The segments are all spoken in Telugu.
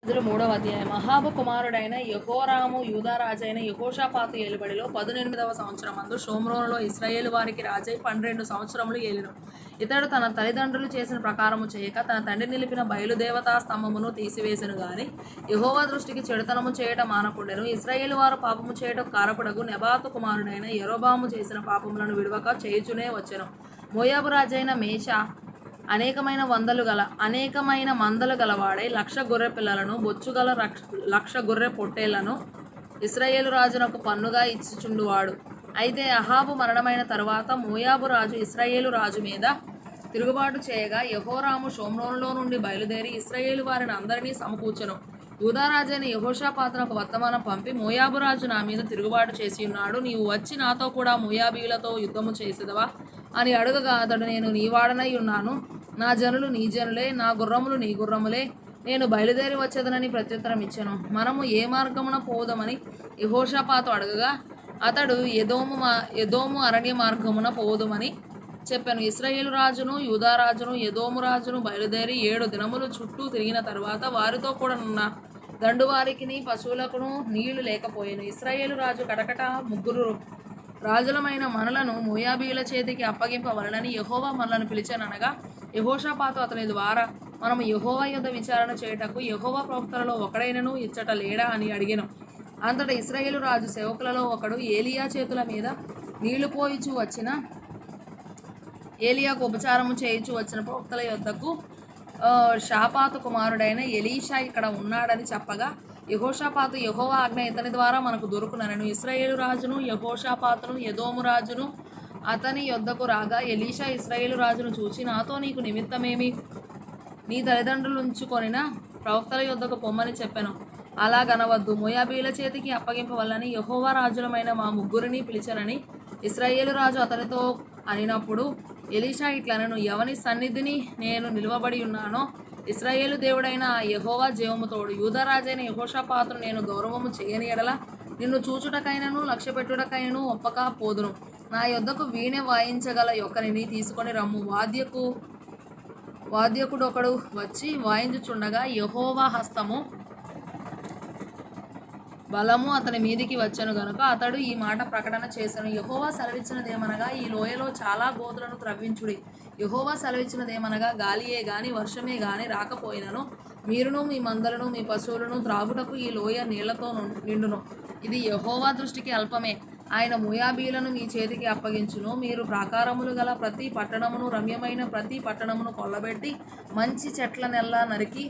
ఇందులో 3వ అధ్యాయం. అహాబు కుమారుడైన యెహోరాము యూదారాజైన యెహోషాపాతు ఏలుబడిలో 18వ సంవత్సరమందు షోమ్రోనులో ఇశ్రాయేలు వారికి రాజై 12 సంవత్సరములు ఏలెను. ఇతడు తన తల్లిదండ్రులు చేసిన ప్రకారము చేయక తన తండ్రి నిలిపిన బయలుదేవతా స్తంభమును తీసివేసెను గాని యెహోవా దృష్టికి చెడుతనము చేయట మానకుండెను. ఇశ్రాయేలు వారు పాపము చేయటకు కారకుడగు నెబాతు కుమారుడైన యరొబాము చేసిన పాపములను విడువక చేయుచునే వచ్చెను. మోయాబు రాజైన మేషా అనేకమైన మందలు గలవాడై 1,00,000 గొర్రె పిల్లలను బొచ్చుగల 1,00,000 గొర్రె పొట్టేళ్లను ఇశ్రాయేలు రాజునకు పన్నుగా ఇచ్చుచుండువాడు. అయితే అహాబు మరణమైన తరువాత మోయాబు రాజు ఇశ్రాయేలు రాజు మీద తిరుగుబాటు చేయగా యెహోరాము షోమ్రోనులో నుండి బయలుదేరి ఇశ్రాయేలు వారిని అందరినీ సమకూర్చెను. యూదారాజైన యెహోషాపాతునకు వర్తమానం పంపి, మోయాబు రాజు నా మీద తిరుగుబాటు చేసి ఉన్నాడు, నీవు వచ్చి నాతో కూడా మోయాబీయులతో యుద్ధము చేసేదవా అని అడుగగా అతడు, నేను నీవాడనై ఉన్నాను, నా జనులు నీ జనులే, నా గుర్రములు నీ గుర్రములే, నేను బయలుదేరి వచ్చేదనని ప్రత్యుత్తరం ఇచ్చెను. మనము ఏ మార్గమున పోదమని యెహోషాపాతు అడగగా అతడు ఎదోము అరణ్య మార్గమున పోదుమని చెప్పాను. ఇశ్రాయేలు రాజును యూదారాజును ఎదోము రాజును బయలుదేరి 7 దినములు చుట్టూ తిరిగిన తరువాత వారితో కూడా ఉన్న దండువారికిని పశువులకును నీళ్లు లేకపోయాను. ఇశ్రాయేలు రాజు కటకట 3 రాజులమైన మనలను మోయాబీయుల చేతికి అప్పగింపవలనని యెహోవా మనలను పిలిచాననగా యెహోషాపాతు అతని ద్వారా మనము యెహోవా యొద్ద విచారణ చేయుటకు యెహోవా ప్రవక్తలలో ఒకడైనను ఇచ్చట లేడా అని అడిగెను. అంతటా ఇశ్రాయేలు రాజు సేవకులలో ఒకడు ఏలియా చేతుల మీద నీళ్లు పోయిచూ వచ్చిన ఏలియాకు ఉపచారము చేయించు వచ్చిన ప్రవక్తల యొద్దకు షాపాతు కుమారుడైన ఎలీషా ఇక్కడ ఉన్నాడని చెప్పగా యెహోషాపాతు, యెహోవా ఆజ్ఞ ఇతని ద్వారా మనకు దొరుకునను. ఇశ్రాయేలు రాజును యెహోషాపాతును ఎదోము రాజును అతని యొద్దకు రాగా ఎలీషా ఇశ్రాయేలు రాజును చూచి, నాతో నీకు నిమిత్తమేమి? నీ తల్లిదండ్రులు ఉంచుకొనిన ప్రవక్తల యొద్దకు పొమ్మని చెప్పెను. అలాగనవద్దు, మోయాబీయుల చేతికి అప్పగింపవల్లని యెహోవా రాజులమైన మా 3 పిలిచనని ఇశ్రాయేలు రాజు అతనితో అనినప్పుడు ఎలీషా ఇట్లనెను, ఎవని సన్నిధిని నేను నిలువబడి ఉన్నానో ఇశ్రాయేలు దేవుడైన ఆ యెహోవా జీవము తోడు, యూదారాజైన యెహోషాపాతును నేను గౌరవము చేయని ఎడల నిన్ను చూచుటకైనను లక్ష్యపెట్టుటకైనను ఒప్పక పోదును. నా యొద్దకు వీణ వాయించగల యొక్కనిని తీసుకొని రమ్ము. వాద్యకుడొకడు వచ్చి వాయించుచుండగా యెహోవా హస్తము బలము అతని మీదికి వచ్చెను గనుక అతడు ఈ మాట ప్రకటన చేసెను. యెహోవా సెలవిచ్చినదేమనగా, ఈ లోయలో చాలా గోతులను త్రవ్వించుడి. యెహోవా సెలవిచ్చినదేమనగా, గాలియే గాని వర్షమే గాని రాకపోయినను మీరును మీ మందలను మీ పశువులను త్రాగుటకు ఈ లోయ నీళ్లతో నిండును. ఇది యెహోవా దృష్టికి అల్పమే. ఆయన మోయాబీయులను మీ చేతికి అప్పగించును. మీరు ప్రాకారములు గల ప్రతి పట్టణమును, రమ్యమైన ప్రతి పట్టణమును కొల్లబెట్టి మంచి చెట్లనెల్లా నరికి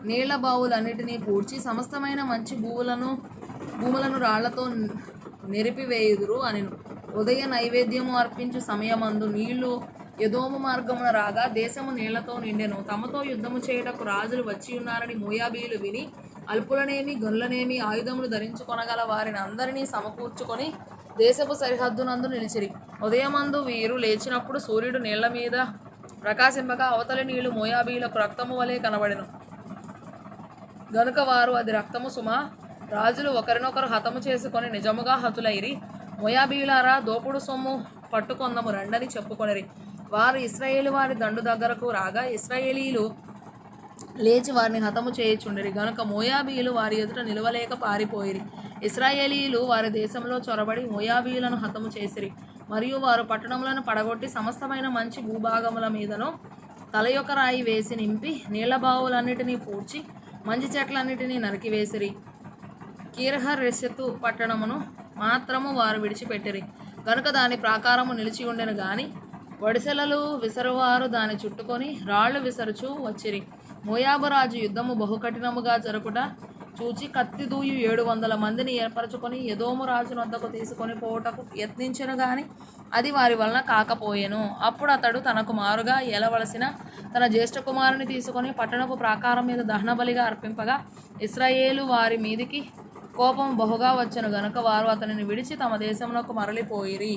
నీళ్ల బావులన్నిటినీ పూడ్చి సమస్తమైన మంచి భూములను రాళ్లతో నెరిపివేయుదురు అనెను. ఉదయ నైవేద్యము అర్పించు సమయమందు నీళ్లు ఎదోము మార్గమున రాగా దేశము నీళ్లతో నిండెను. తమతో యుద్ధము చేయుటకు రాజులు వచ్చి ఉన్నారని మోయాబీయులు విని అల్పులనేమి గనులనేమి ఆయుధములు ధరించుకొనగల వారిని అందరినీ సమకూర్చుకొని దేశపు సరిహద్దునందు నిలిచిరి. ఉదయమందు వీరు లేచినప్పుడు సూర్యుడు నీళ్ల మీద ప్రకాశింపగా అవతలి నీళ్లు మోయాబీయులకు రక్తము వలె కనబడెను గనుక వారు, అది రక్తము సుమా, రాజులు ఒకరినొకరు హతము చేసుకొని నిజముగా హతులైరి. మోయాబీయులారా, దోపుడు సొమ్ము పట్టుకొందము రండని చెప్పుకొనిరి. వారు ఇశ్రాయేలు వారి దండు దగ్గరకు రాగా ఇశ్రాయేలీలు లేచి వారిని హతము చేయుచుండిరి గనుక మోయాబీయులు వారి ఎదుట నిలవలేక పారిపోయిరి. ఇశ్రాయేలీయులు వారి దేశంలో చొరబడి మోయాబీయులను హతము చేసిరి. మరియు వారు పట్టణములను పడగొట్టి సమస్తమైన మంచి భూభాగముల మీదను తలయొక రాయి వేసి నింపి నీళ్ల బావులన్నిటినీ పూడ్చి మంచి చెట్లన్నిటినీ నరికివేసిరి. కీరహరెసెతు పట్టణమును మాత్రము వారు విడిచిపెట్టిరి గనుక దాని ప్రాకారము నిలిచి ఉండెను గాని వడిసెలలు విసరువారు దాని చుట్టుకొని రాళ్లు విసరుచూ వచ్చిరి. మోయాబు రాజు యుద్ధము బహుకఠినముగా జరుపుట చూచి కత్తి దూయు 700 మందిని ఏర్పరచుకొని ఎదోము రాజు వద్దకు తీసుకొని పోవుటకు యత్నించెను గాని అది వారి వలన కాకపోయెను. అప్పుడు అతడు తనకు మారుగా ఏలవలసిన తన జ్యేష్ఠ కుమారుని తీసుకొని పట్టణపు ప్రాకారం మీద దహనబలిగా అర్పింపగా ఇశ్రాయేలు వారి మీదికి కోపం బహుగా వచ్చెను గనుక వారు అతనిని విడిచి తమ దేశంలోకి మరలిపోయిరి.